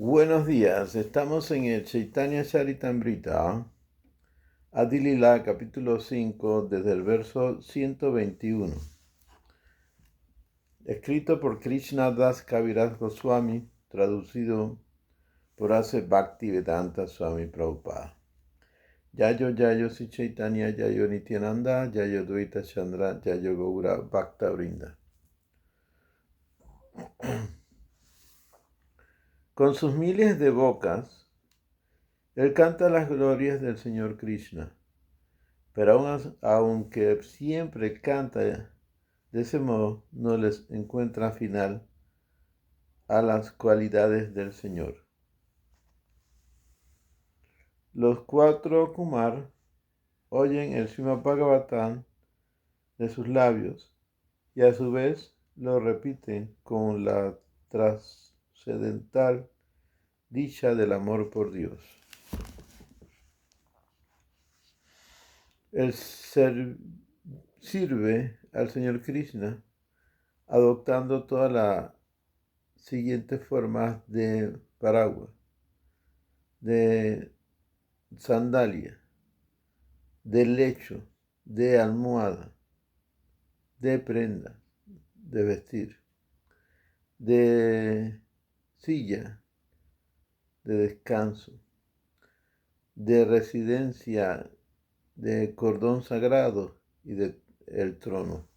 Buenos días, estamos en el Chaitanya Charitamrita, Adi Lila, capítulo 5, desde el verso 121. Escrito por Krishna Das Kaviraj Goswami, traducido por A.C. Bhaktivedanta Swami Prabhupada. Yayo Yayo Si Chaitanya Yayo Nityananda, Yayo Dvaita Chandra, Yayo Gaura Bhakta Vrinda. Con sus miles de bocas, él canta las glorias del Señor Krishna. Pero aunque siempre canta de ese modo, no les encuentra final a las cualidades del Señor. Los cuatro Kumar oyen el Srimad Bhagavatam de sus labios y a su vez lo repiten con la trascendental dicha del amor por Dios. Él sirve al Señor Krishna adoptando todas las siguientes formas de paraguas, de sandalia, de lecho, de almohada, de prenda, de vestir, de silla, de descanso, de residencia, de cordón sagrado y de el trono.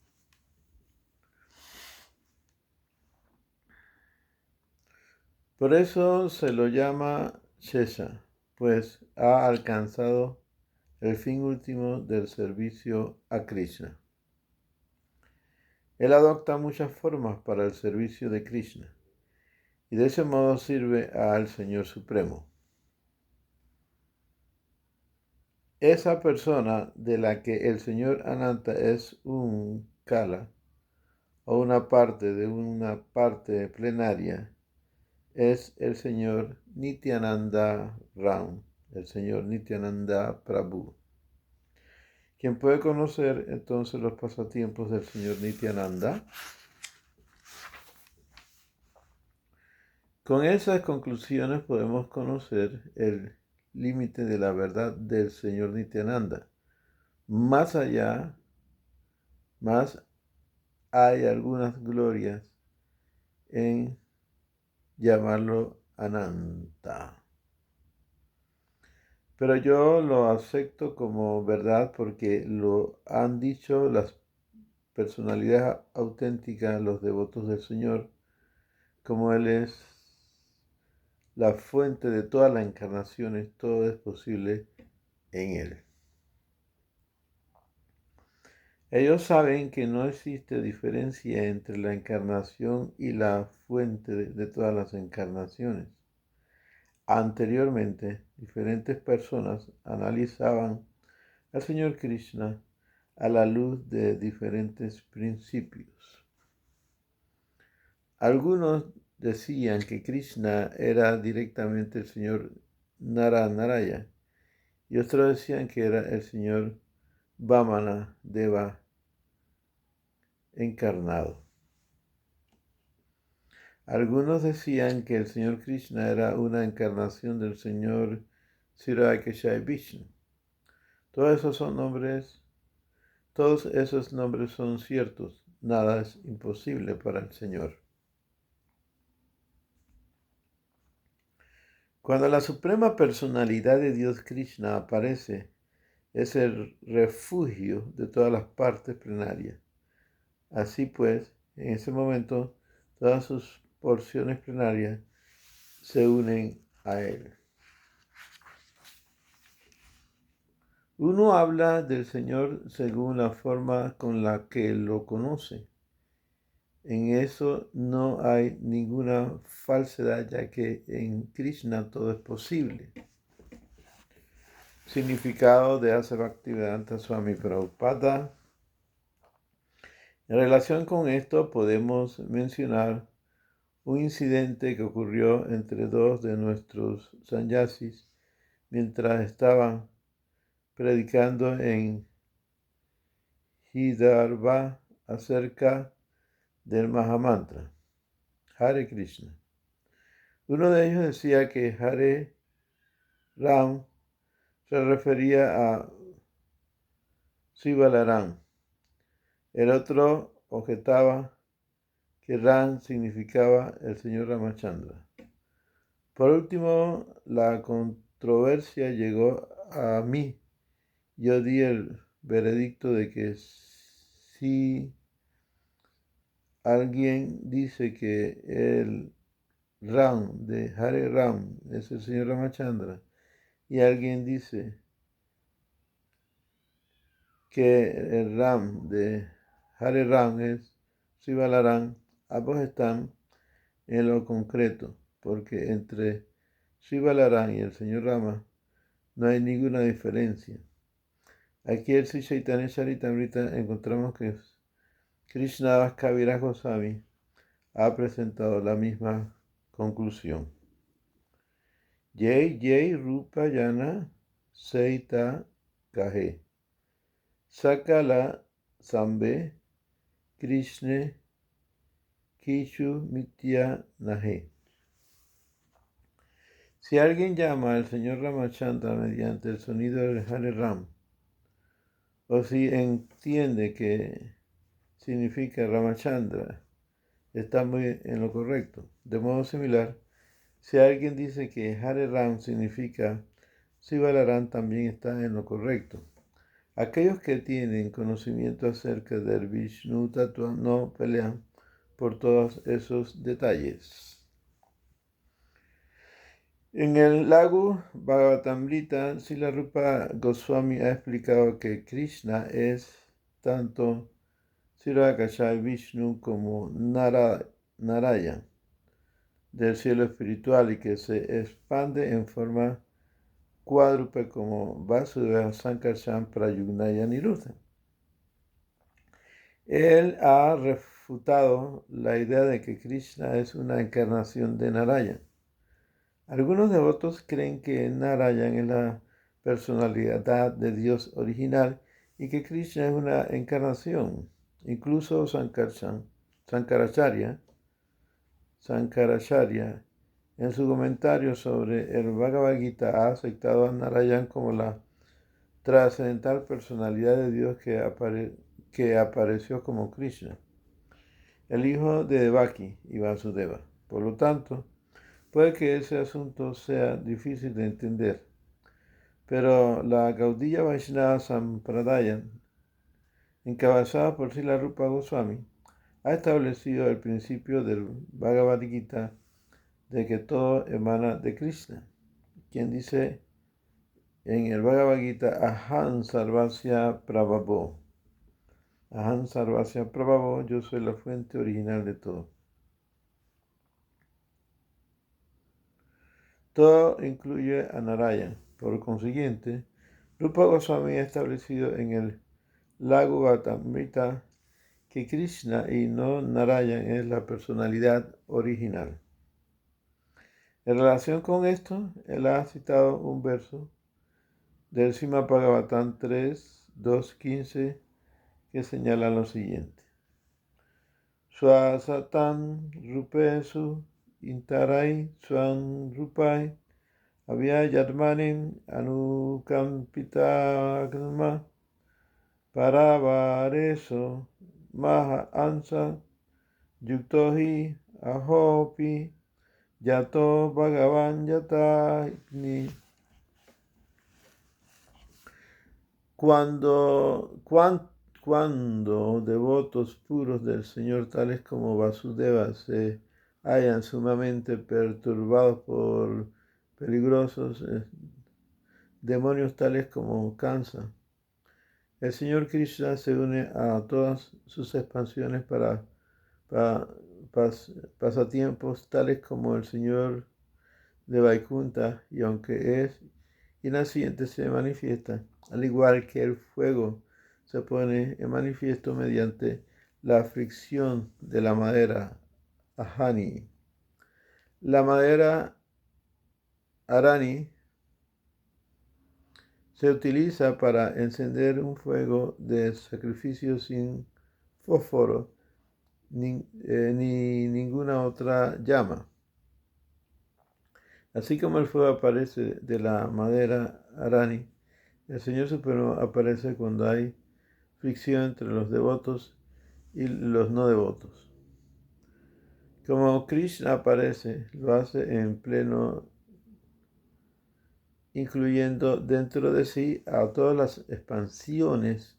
Por eso se lo llama Shesha, pues ha alcanzado el fin último del servicio a Krishna. Él adopta muchas formas para el servicio de Krishna y de ese modo sirve al Señor Supremo. Esa persona de la que el Señor Ananta es un kala o una parte de una parte plenaria es el Señor Nityananda Ram, el Señor Nityananda Prabhu. ¿Quién puede conocer entonces los pasatiempos del Señor Nityananda? Con esas conclusiones podemos conocer el límite de la verdad del Señor Nityananda. Más allá, más hay algunas glorias en llamarlo Ananta. Pero yo lo acepto como verdad porque lo han dicho las personalidades auténticas, los devotos del Señor, como Él es la fuente de todas las encarnaciones, todo es posible en Él. Ellos saben que no existe diferencia entre la encarnación y la fuente de todas las encarnaciones. Anteriormente, diferentes personas analizaban al Señor Krishna a la luz de diferentes principios. Algunos decían que Krishna era directamente el Señor Narayana y otros decían que era el Señor Vamana Deva encarnado. Algunos decían que el Señor Krishna era una encarnación del Señor Kshirakeshai Vishnu. Todos esos nombres son ciertos. Nada es imposible para el Señor. Cuando la suprema personalidad de Dios Krishna aparece, es el refugio de todas las partes plenarias. Así pues, en ese momento, todas sus porciones plenarias se unen a Él. Uno habla del Señor según la forma con la que lo conoce. En eso no hay ninguna falsedad, ya que en Krishna todo es posible. Significado de A.C. Bhaktivedanta Swami Prabhupada. En relación con esto podemos mencionar un incidente que ocurrió entre dos de nuestros sannyasis mientras estaban predicando en Hidarbha acerca del Mahamantra, Hare Krishna. Uno de ellos decía que Hare Ram se refería a Sivalaram. El otro objetaba que Ram significaba el señor Ramachandra. Por último, la controversia llegó a mí. Yo di el veredicto de que si alguien dice que el Ram de Hare Ram es el señor Ramachandra y alguien dice que el Ram de Hare Ram es Sivalaram, ambos están en lo concreto, porque entre Sivalaram y el señor Rama no hay ninguna diferencia. Aquí en Sri Chaitanya Charitamrita encontramos que Krishna Kaviraj Goswami ha presentado la misma conclusión. Jai Jai Rupa Yana Seita Kahe Sakala Sambe Krishna Kishu Mitya Nahe. Si alguien llama al señor Ramachandra mediante el sonido del Hare Ram, o si entiende que significa Ramachandra, está muy en lo correcto. De modo similar, si alguien dice que Hare Ram significa Sivalaram, también está en lo correcto. Aquellos que tienen conocimiento acerca del Vishnu Tattva no pelean por todos esos detalles. En el lago Bhagavatamrita, Srila Rupa Goswami ha explicado que Krishna es tanto Sirakashai Vishnu como Narayana del cielo espiritual y que se expande en forma cuádruple como Vasudeva, Sankarshan, Pradyumna y Aniruddha. Él ha refutado la idea de que Krishna es una encarnación de Narayana. Algunos devotos creen que Narayana es la personalidad de Dios original y que Krishna es una encarnación. Incluso Sankaracharya, en su comentario sobre el Bhagavad Gita, ha aceptado a Narayana como la trascendental personalidad de Dios que apareció como Krishna, el hijo de Devaki y Vasudeva. Por lo tanto, puede que ese asunto sea difícil de entender, pero la Gaudiya Vaishnava Sampradaya, encabezada por Srila Rupa Goswami, ha establecido el principio del Bhagavad Gita de que todo emana de Krishna, quien dice en el Bhagavad Gita, Aham Sarvasya Prabhavo. Aham Sarvasya Prabhavo, yo soy la fuente original de todo. Todo incluye a Narayana. Por consiguiente, Rupa Goswami ha establecido en el lago Bhagavatamrita que Krishna y no Narayana es la personalidad original. En relación con esto, él ha citado un verso del Srimad Bhagavatam 3, 2, 15, que señala lo siguiente. Swasatam rupesu intarai swan rupai avya yadmanim anukampitagma paravareso maha ansa yuktohi ahopi yato bhagavan yatagni. Cuando devotos puros del Señor, tales como Vasudeva, se hallan sumamente perturbados por peligrosos demonios tales como Kansa, el Señor Krishna se une a todas sus expansiones para pasatiempos tales como el Señor de Vaikunta, y aunque es inaciente, se manifiesta, al igual que el fuego se pone en manifiesto mediante la fricción de la madera ahani. La madera arani se utiliza para encender un fuego de sacrificio sin fósforo ni ninguna otra llama. Así como el fuego aparece de la madera Arani, el Señor Supremo aparece cuando hay fricción entre los devotos y los no devotos. Como Krishna aparece, lo hace en pleno, incluyendo dentro de sí a todas las expansiones,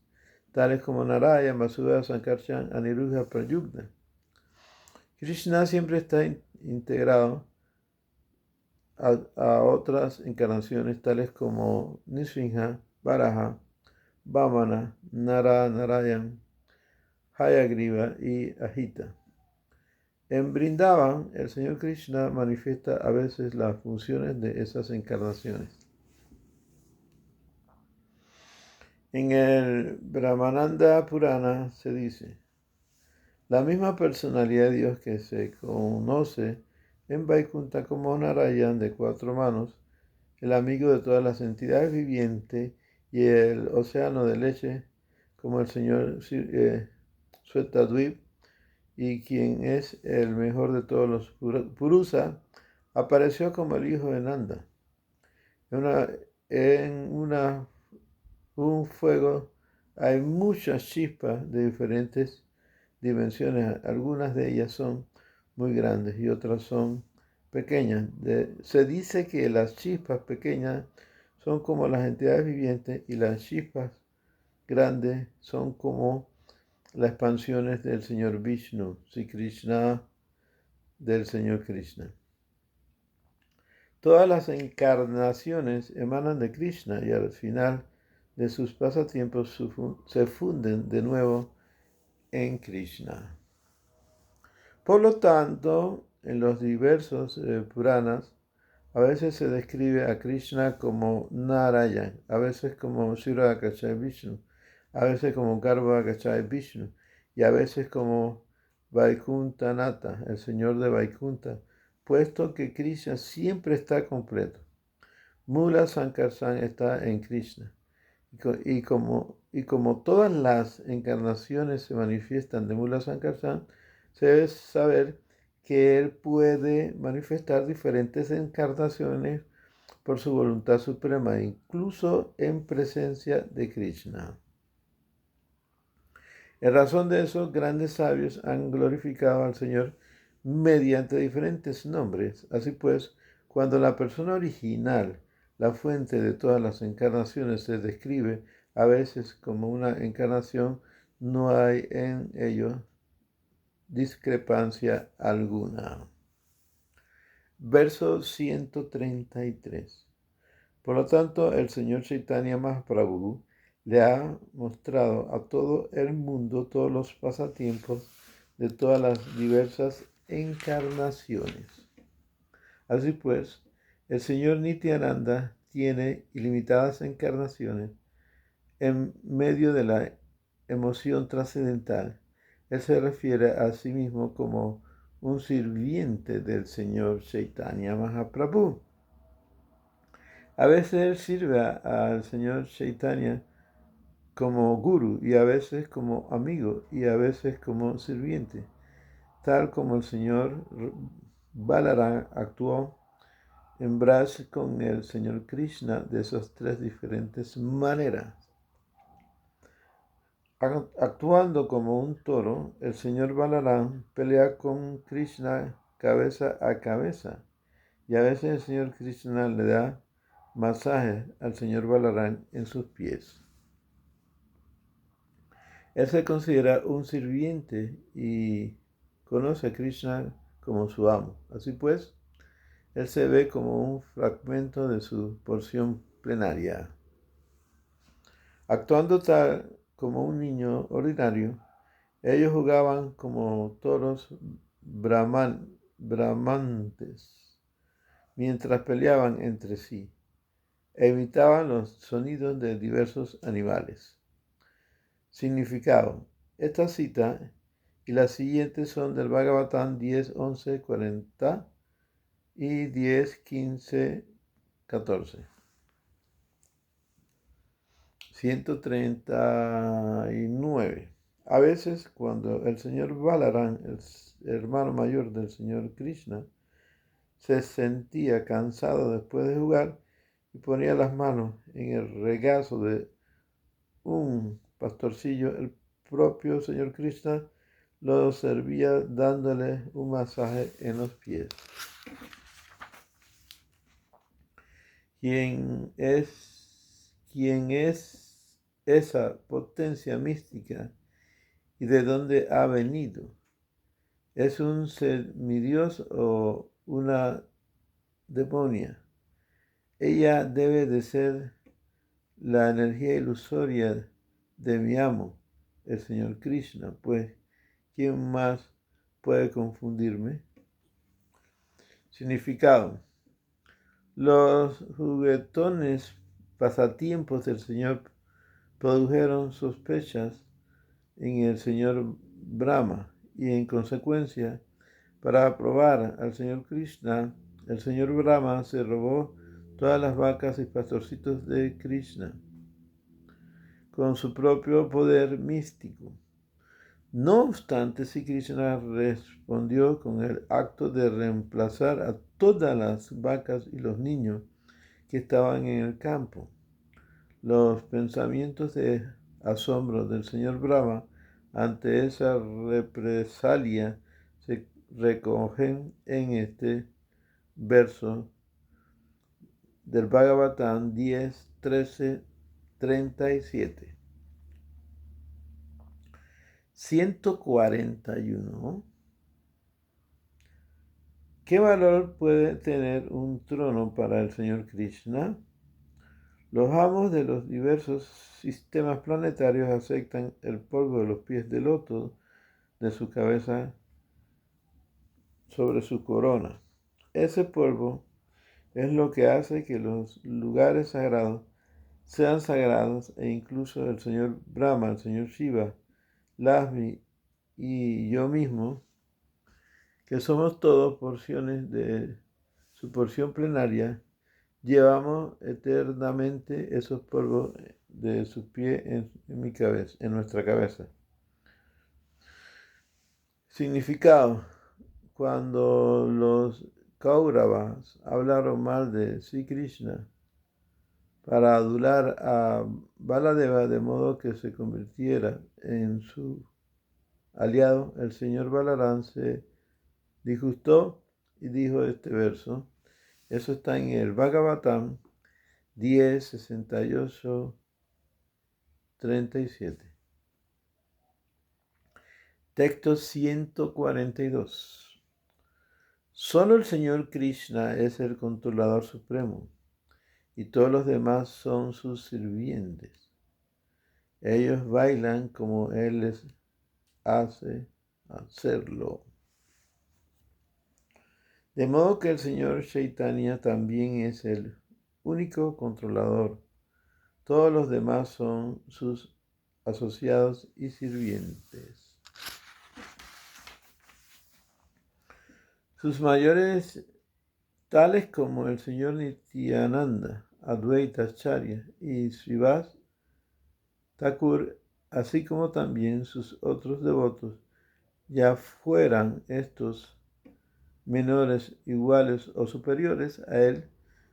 tales como Narayana, Vasudeva, Sankarshan, Aniruddha, Prayugna. Krishna siempre está integrado a otras encarnaciones, tales como Nisringa, Varaha, Vamana, Narayan, Hayagriva y Ajita. En Brindavan, el Señor Krishna manifiesta a veces las funciones de esas encarnaciones. En el Brahmananda Purana se dice, la misma personalidad de Dios que se conoce en Vaikunta como Narayan de 4 manos, el amigo de todas las entidades vivientes y el océano de leche, como el Señor Swetadvip, y quien es el mejor de todos los Purusa, apareció como el hijo de Nanda. En un fuego hay muchas chispas de diferentes dimensiones. Algunas de ellas son muy grandes y otras son pequeñas. Se dice que las chispas pequeñas son como las entidades vivientes y las chispas grandes son como las expansiones del Señor Vishnu, Sri Krishna, del Señor Krishna. Todas las encarnaciones emanan de Krishna y al final de sus pasatiempos se funden de nuevo en Krishna. Por lo tanto, en los diversos Puranas, a veces se describe a Krishna como Narayan, a veces como Shira Kachai Vishnu, a veces como Garbha Kachai Vishnu y a veces como Vaikuntanata, el señor de Vaikunta, puesto que Krishna siempre está completo. Mula Sankarsan está en Krishna. Y como todas las encarnaciones se manifiestan de Mula Sankarsan, se debe saber que él puede manifestar diferentes encarnaciones por su voluntad suprema, incluso en presencia de Krishna. En razón de eso, grandes sabios han glorificado al Señor mediante diferentes nombres. Así pues, cuando la persona original, la fuente de todas las encarnaciones, se describe a veces como una encarnación, no hay en ello discrepancia alguna. Verso 133. Por lo tanto, el Señor Chaitanya Mahaprabhu le ha mostrado a todo el mundo todos los pasatiempos de todas las diversas encarnaciones. Así pues, el Señor Nityananda tiene ilimitadas encarnaciones en medio de la emoción trascendental. Él se refiere a sí mismo como un sirviente del Señor Chaitanya Mahaprabhu. A veces él sirve al Señor Chaitanya como guru y a veces como amigo y a veces como sirviente, tal como el Señor Balaram actuó en Braj con el Señor Krishna de esas 3 diferentes maneras. Actuando como un toro, el Señor Balaram pelea con Krishna cabeza a cabeza y a veces el Señor Krishna le da masaje al Señor Balaram en sus pies. Él se considera un sirviente y conoce a Krishna como su amo. Así pues, él se ve como un fragmento de su porción plenaria. Actuando tal como un niño ordinario, ellos jugaban como toros bramantes mientras peleaban entre sí e imitaban los sonidos de diversos animales. Significado. Esta cita y las siguientes son del Bhagavatam 10, 11, 40 y 10, 15, 14. 139. A veces, cuando el señor Balaram, el hermano mayor del señor Krishna, se sentía cansado después de jugar y ponía las manos en el regazo de un pastorcillo, el propio señor Krishna lo servía dándole un masaje en los pies. ¿Quién es esa potencia mística y de dónde ha venido? ¿Es un semidios o una demonia? Ella debe de ser la energía ilusoria de mi amo, el señor Krishna, pues ¿quién más puede confundirme? Significado. Los juguetones pasatiempos del Señor produjeron sospechas en el señor Brahma y en consecuencia, para aprobar al señor Krishna, el señor Brahma se robó todas las vacas y pastorcitos de Krishna con su propio poder místico. No obstante, Sri Krishna respondió con el acto de reemplazar a todas las vacas y los niños que estaban en el campo. Los pensamientos de asombro del señor Brahma ante esa represalia se recogen en este verso del Bhagavatam 10, 13, 37. 141. ¿Qué valor puede tener un trono para el señor Krishna? Los amos de los diversos sistemas planetarios aceptan el polvo de los pies de loto de su cabeza sobre su corona. Ese polvo es lo que hace que los lugares sagrados sean sagrados e incluso el señor Brahma, el señor Shiva, Lakshmi y yo mismo, que somos todos porciones de su porción plenaria, llevamos eternamente esos polvos de sus pies en mi cabeza, en nuestra cabeza. Significado. Cuando los Kauravas hablaron mal de Sri Krishna para adular a Baladeva de modo que se convirtiera en su aliado, el señor Balaram se disgustó y dijo este verso. Eso está en el Bhagavatam 10, 68, 37. Texto 142. Solo el Señor Krishna es el controlador supremo y todos los demás son sus sirvientes. Ellos bailan como Él les hace hacerlo. De modo que el Señor Chaitanya también es el único controlador. Todos los demás son sus asociados y sirvientes. Sus mayores, tales como el señor Nityananda, Advaita Acharya y Srivas Thakur, así como también sus otros devotos, ya fueran estos menores, iguales o superiores a él,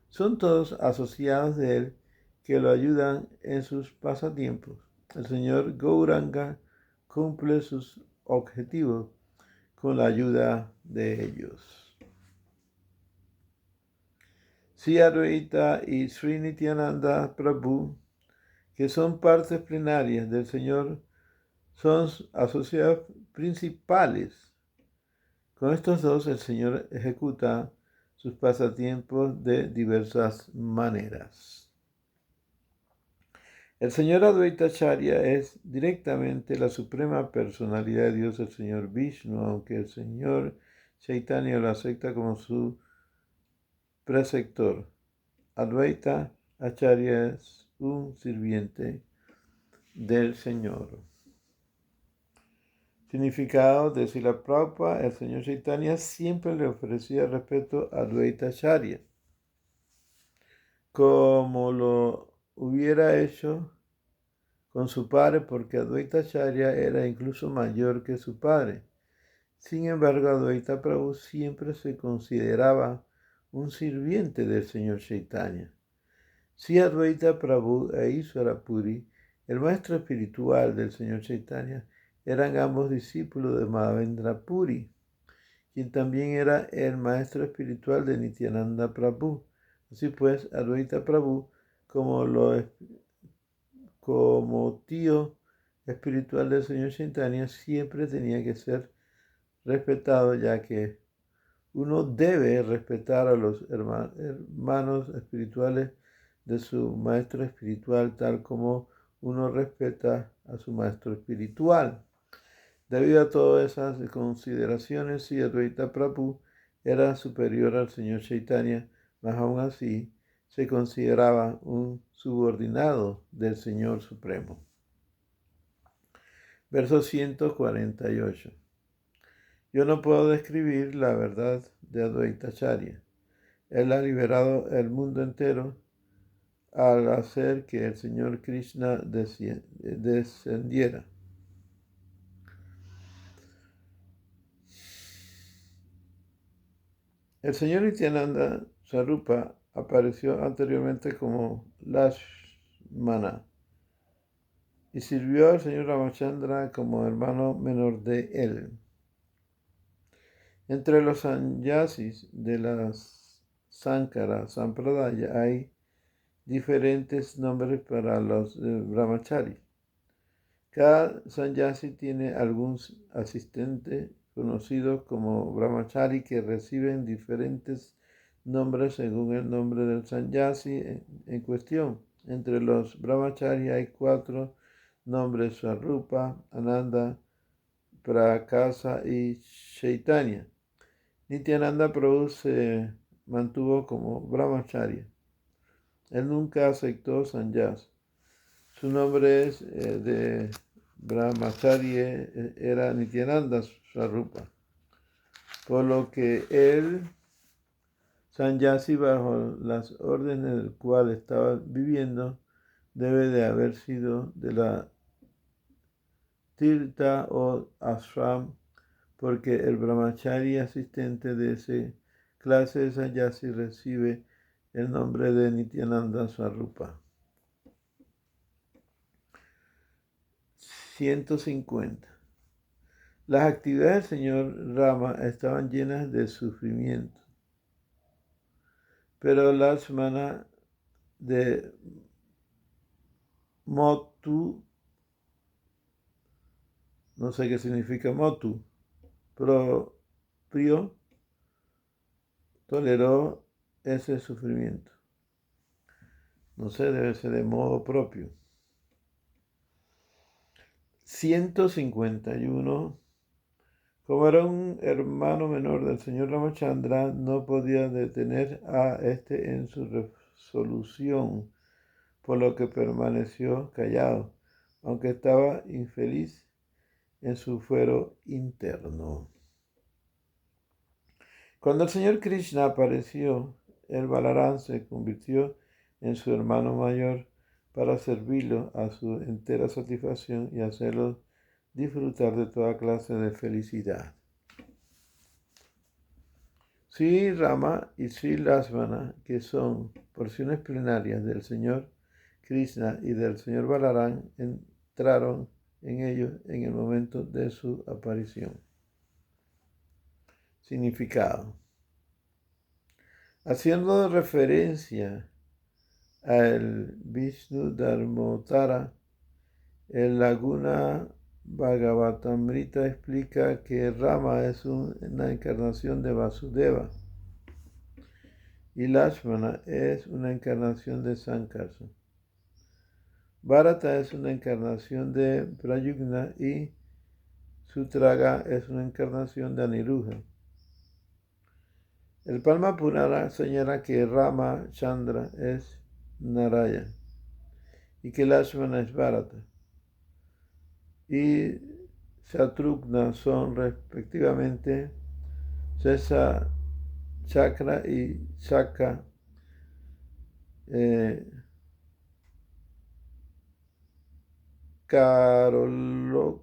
son todos asociados de él que lo ayudan en sus pasatiempos. El señor Gauranga cumple sus objetivos con la ayuda de ellos. Sri Advaita y Sri Nityananda Prabhu, que son partes plenarias del Señor, son asociados principales. Con estos dos el Señor ejecuta sus pasatiempos de diversas maneras. El Señor Advaita Acharya es directamente la suprema personalidad de Dios, el Señor Vishnu, aunque el Señor Chaitanya lo acepta como su preceptor. Advaita Acharya es un sirviente del Señor. Significado de Srila Prabhupada: el Señor Chaitanya siempre le ofrecía respeto a Advaita Acharya, como lo hubiera hecho con su padre, porque Advaita Acharya era incluso mayor que su padre. Sin embargo, Advaita Prabhu siempre se consideraba un sirviente del señor Chaitanya. Sri Advaita Prabhu e Ishvara Puri, el maestro espiritual del señor Chaitanya, eran ambos discípulos de Madhavendra Puri, quien también era el maestro espiritual de Nityananda Prabhu. Así pues, Advaita Prabhu, como tío espiritual del señor Chaitanya, siempre tenía que ser respetado, ya que uno debe respetar a los hermanos espirituales de su maestro espiritual, tal como uno respeta a su maestro espiritual. Debido a todas esas consideraciones, Sri Advaita Prabhu era superior al señor Chaitanya, mas aún así se consideraba un subordinado del Señor Supremo. Verso 148. Yo no puedo describir la verdad de Advaita Acharya. Él ha liberado el mundo entero al hacer que el Señor Krishna descendiera. El Señor Nityananda Swarupa apareció anteriormente como Lakshmana y sirvió al Señor Ramachandra como hermano menor de él. Entre los sannyasis de la Sankara Sampradaya hay diferentes nombres para los brahmacharis. Cada sannyasi tiene algún asistente conocido como brahmachari que reciben diferentes nombres según el nombre del sannyasi en cuestión. Entre los brahmachari hay 4 nombres: Swarupa, Ananda, Prakasa y Chaitanya. Nityananda Prabhu se mantuvo como brahmacharya. Él nunca aceptó sannyas. Su nombre de brahmacharya era Nityananda Swarupa, por lo que él, sannyasi bajo las órdenes del cual estaba viviendo, debe de haber sido de la tirtha o ashram, porque el brahmachari asistente de esa clase de sannyasi recibe el nombre de Nityananda Swarupa. 150. Las actividades del señor Rama estaban llenas de sufrimiento, pero Lakshmana de Motu, no sé qué significa Motu, propio, toleró ese sufrimiento. No sé, debe ser de modo propio. 151. Como era un hermano menor del señor Ramachandra, no podía detener a este en su resolución, por lo que permaneció callado, aunque estaba infeliz en su fuero interno. Cuando el señor Krishna apareció, el Balarán se convirtió en su hermano mayor para servirlo a su entera satisfacción y hacerlo disfrutar de toda clase de felicidad. Sri Rama y Sri Lakshmana, que son porciones plenarias del señor Krishna y del señor Balarán, entraron en ellos en el momento de su aparición. Significado. Haciendo referencia al Vishnu Dharmotara, el Laguna Bhagavatamrita explica que Rama es una encarnación de Vasudeva y Lakshmana es una encarnación de Sankarsa. Bharata es una encarnación de Pradyumna y Sutraga es una encarnación de Aniruddha. El Padma Purana señala que Rama Chandra es Narayana y que Lakshmana es Bharata y Shatrugna son respectivamente Sesa, Chakra y Shaka, Carola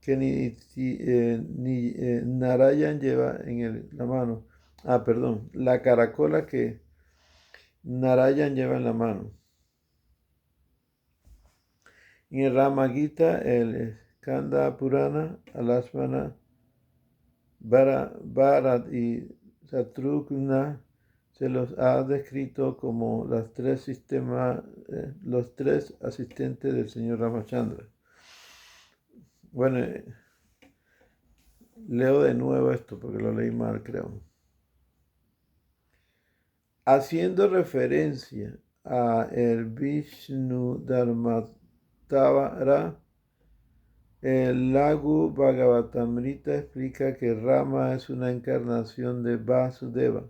que ni Narayan lleva en la mano. Ah, perdón, la caracola que Narayan lleva en la mano. En el Rama Gita, el Skanda Purana, Alasmana, Bharat y Satrugna se los ha descrito como los tres asistentes del señor Ramachandra. Bueno, leo de nuevo esto porque lo leí mal, creo. Haciendo referencia a el Vishnu Dharmatavara, el Lagu Bhagavatamrita explica que Rama es una encarnación de Vasudeva.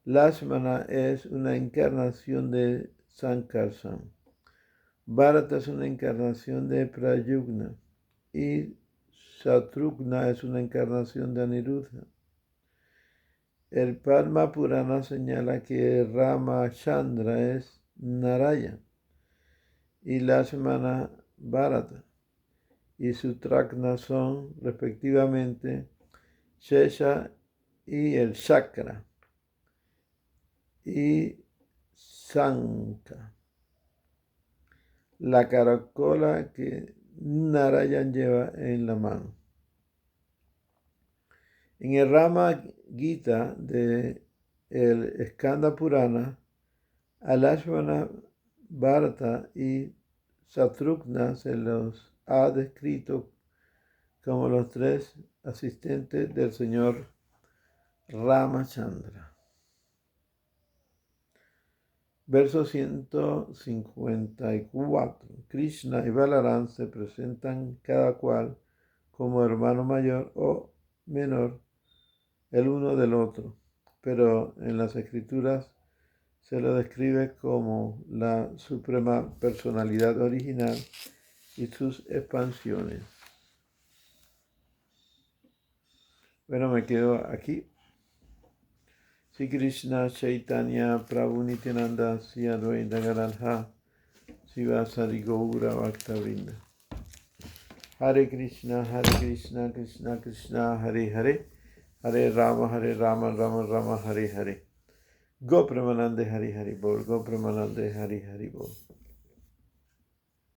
Lakshmana es una encarnación de Sankarsana. Bharata es una encarnación de Pradyumna y Shatrugna es una encarnación de Aniruddha. El Padma Purana señala que Ramachandra es Narayana y Lakshmana Bharata y Sutragna son respectivamente Shesha y el Chakra y Sanka, la caracola que Narayan lleva en la mano. En el Rama Gita de el Skanda Purana, a Lakshmana, Bharata y Shatrugna se los ha descrito como los tres asistentes del señor Ramachandra. Verso 154. Krishna y Balaram se presentan cada cual como hermano mayor o menor el uno del otro, pero en las escrituras se lo describe como la suprema personalidad original y sus expansiones. Bueno, me quedo aquí. Sri Krishna Chaitanya Prabhu Nityananda Sri Advaita Gadadhara Sivasari Gaura Bhaktavrinda. Hare Krishna Krishna Krishna Hare Hare Hare Rama Rama Rama Hare Hare. Go Premanande Hari Hari Bol, Go Premanande Hari Hari Bol.